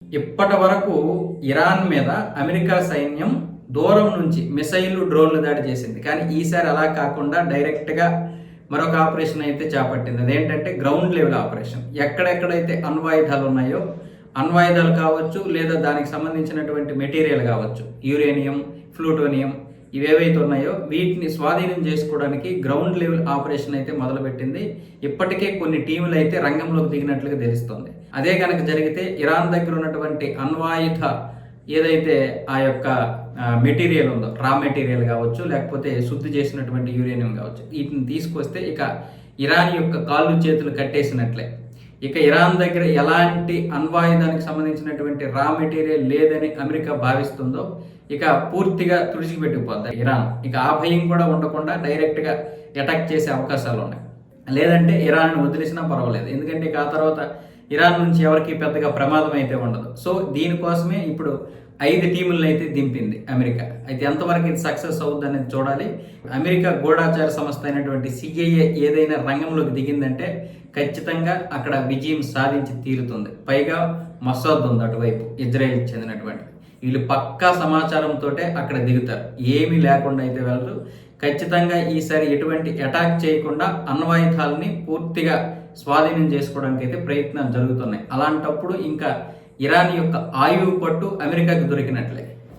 ఇప్పటి వరకు ఇరాన్ మీద అమెరికా సైన్యం దూరం నుంచి మిసైళ్లు డ్రోన్లు దాడి చేసింది. కానీ ఈసారి అలా కాకుండా డైరెక్ట్గా మరొక ఆపరేషన్ అయితే చేపట్టింది. అదేంటంటే గ్రౌండ్ లెవెల్ ఆపరేషన్. ఎక్కడెక్కడైతే అణ్వాయుధాలు ఉన్నాయో అణ్వాయుధాలు కావచ్చు, లేదా దానికి సంబంధించినటువంటి మెటీరియల్ కావచ్చు, యురేనియం, ప్లూటోనియం, ఇవేవైతే ఉన్నాయో వీటిని స్వాధీనం చేసుకోవడానికి గ్రౌండ్ లెవెల్ ఆపరేషన్ అయితే మొదలుపెట్టింది. ఇప్పటికే కొన్ని టీములు అయితే రంగంలోకి దిగినట్లుగా తెలుస్తుంది. అదే కనుక జరిగితే ఇరాన్ దగ్గర ఉన్నటువంటి అణ్వాయుధ ఏదైతే ఆ యొక్క మెటీరియల్ ఉందో, రా మెటీరియల్ కావచ్చు, లేకపోతే శుద్ధి చేసినటువంటి యురేనియం కావచ్చు, వీటిని తీసుకొస్తే ఇక ఇరాన్ యొక్క కాళ్ళు చేతులు కట్టేసినట్లే. ఇక ఇరాన్ దగ్గర ఎలాంటి అణ్వాయుధానికి సంబంధించినటువంటి రా మెటీరియల్ లేదని అమెరికా భావిస్తుందో ఇక పూర్తిగా తుడిచిపెట్టుకుపోద్ది ఇరాన్. ఇక ఆ భయం కూడా ఉండకుండా డైరెక్ట్గా అటాక్ చేసే అవకాశాలు ఉన్నాయి. లేదంటే ఇరాన్ వదిలేసినా పర్వాలేదు, ఎందుకంటే ఇక ఆ తర్వాత ఇరాన్ నుంచి ఎవరికి పెద్దగా ప్రమాదం అయితే ఉండదు. సో దీనికోసమే ఇప్పుడు 5 టీములను అయితే దింపింది అమెరికా. అయితే ఎంతవరకు ఇది సక్సెస్ అవుతుంది అనేది చూడాలి. అమెరికా గూఢాచార సంస్థ అయినటువంటి సిఐఏ ఏదైనా రంగంలోకి దిగిందంటే ఖచ్చితంగా అక్కడ విజయం సాధించి తీరుతుంది. పైగా మొసాద్ ఉంది అటువైపు, ఇజ్రాయెల్ చెందినటువంటి వీళ్ళు పక్కా సమాచారంతో అక్కడ దిగుతారు. ఏమీ లేకుండా అయితే వెళ్ళరు. ఖచ్చితంగా ఈసారి ఎటువంటి అటాక్ చేయకుండా అణ్వాయుధాలని పూర్తిగా స్వాధీనం చేసుకోవడానికి అయితే ప్రయత్నాలు జరుగుతున్నాయి. అలాంటప్పుడు ఇంకా ఇరాన్ యొక్క ఆయువు పట్టు అమెరికాకి దొరికినట్లే.